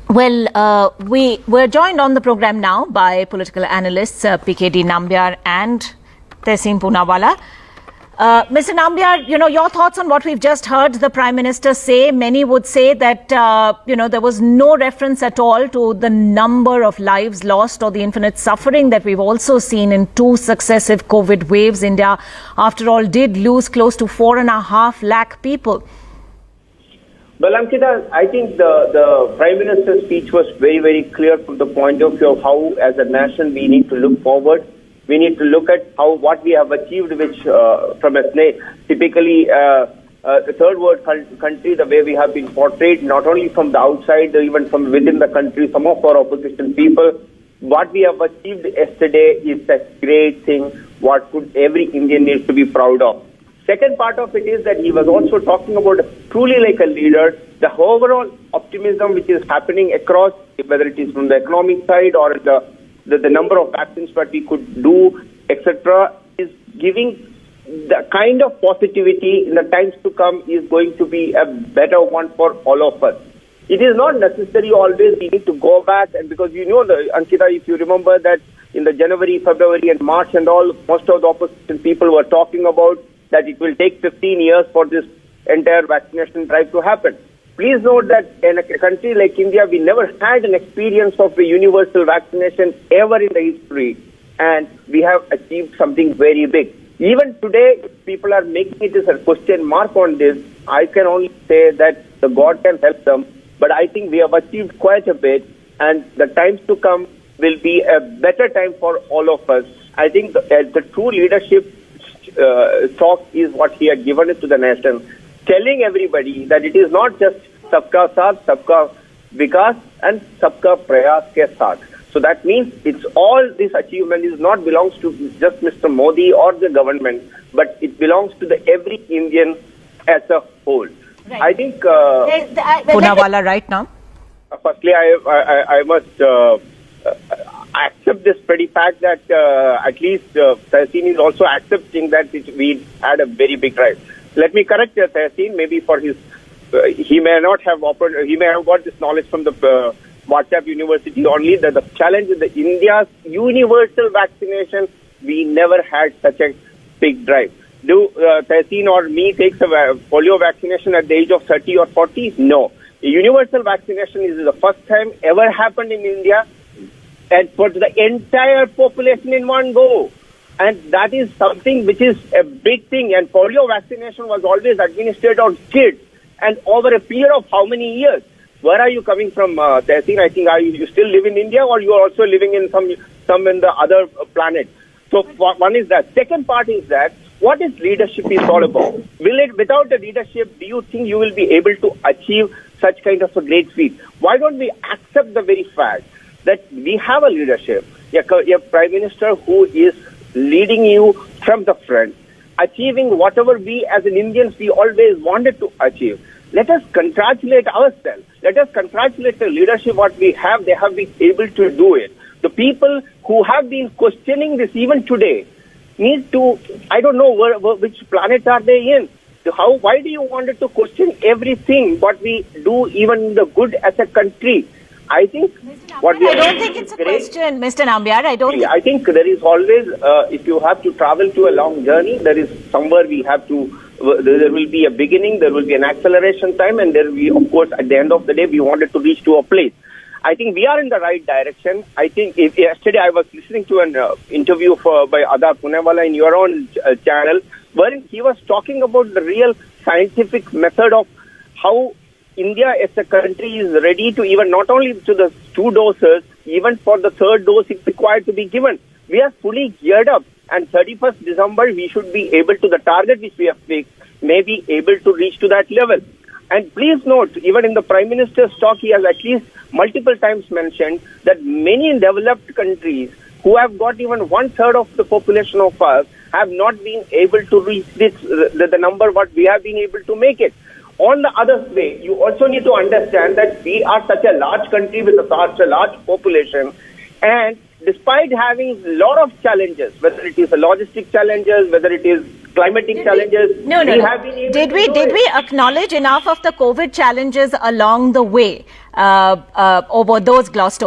We're joined on the program now by political analysts PKD Nambiar and Tehseen Poonawalla. Mr. Nambiar, your thoughts on what we've just heard the Prime Minister say. Many would say that, there was no reference at all to the number of lives lost or the infinite suffering that we've also seen in two successive COVID waves. India, after all, did lose close to 4.5 lakh people. Well, Ankita, I think the Prime Minister's speech was very, very clear from the point of view of how, as a nation, we need to look forward. We need to look at what we have achieved, which from a typically a third world country, the way we have been portrayed, not only from the outside, even from within the country, some of our opposition people. What we have achieved yesterday is a great thing, what every Indian needs to be proud of. Second part of it is that he was also talking about truly like a leader, the overall optimism which is happening across, whether it is from the economic side or the number of vaccines that we could do, etc., is giving the kind of positivity in the times to come is going to be a better one for all of us. It is not necessary always we need to go back, and because Ankita, if you remember that in the January, February and March and all, most of the opposition people were talking about that it will take 15 years for this entire vaccination drive to happen. Please note that in a country like India, we never had an experience of a universal vaccination ever in the history, and we have achieved something very big. Even today, if people are making it as a question mark on this, I can only say that the God can help them, but I think we have achieved quite a bit, and the times to come will be a better time for all of us. I think the true leadership talk is what he had given it to the nation, telling everybody that it is not just Sabka Saath, Sabka Vikas and Sabka Prayas ke Saath. So that means it's all this achievement is not belongs to just Mr. Modi or the government, but it belongs to the every Indian as a whole. Right. I think Poonawalla right now. Firstly, I must accept this pretty fact that at least Tehseen is also accepting that we had a very big drive. Let me correct Tehseen. Maybe for his, he may not have he may have got this knowledge from the WhatsApp University only. That the challenge in India's universal vaccination, we never had such a big drive. Do Tehseen or me takes a polio vaccination at the age of 30 or 40? No. A universal vaccination is the first time ever happened in India, and for the entire population in one go. And that is something which is a big thing. And polio vaccination was always administered on kids, and over a period of how many years? Where are you coming from, Tehseen? I think you still live in India, or you are also living in some in the other planet? So one is that. Second part is that what is leadership is all about. Without the leadership, do you think you will be able to achieve such kind of a great feat? Why don't we accept the very fact that we have a leadership, a Prime Minister who is leading you from the front, achieving whatever we as an Indians we always wanted to achieve. Let us congratulate ourselves. Let us congratulate the leadership what we have. They have been able to do it. The people who have been questioning this even today need to, I don't know which planet are they in. Why do you want to question everything what we do, even the good as a country? I think what I don't think it's a question, Mr. Nambiar. I think there is always, if you have to travel to a long journey, there is somewhere we have to, there will be a beginning, there will be an acceleration time, and there will be, of course, at the end of the day, we wanted to reach to a place. I think we are in the right direction. I think yesterday I was listening to an interview by Adar Poonawalla in your own channel, wherein he was talking about the real scientific method of how India as a country is ready to even not only to the 2 doses, even for the 3rd dose it's required to be given. We are fully geared up, and 31st December we should be able to, the target which we have fixed, may be able to reach to that level. And please note, even in the Prime Minister's talk, he has at least multiple times mentioned that many developed countries who have got even 1/3 of the population of us have not been able to reach the number what we have been able to make it. On the other way, you also need to understand that we are such a large country with such a large population, and despite having a lot of challenges, whether it is the logistic challenges, whether it is climatic challenges. No. We have been able Did to we do it. acknowledge enough of the COVID challenges along the way over those Gloucester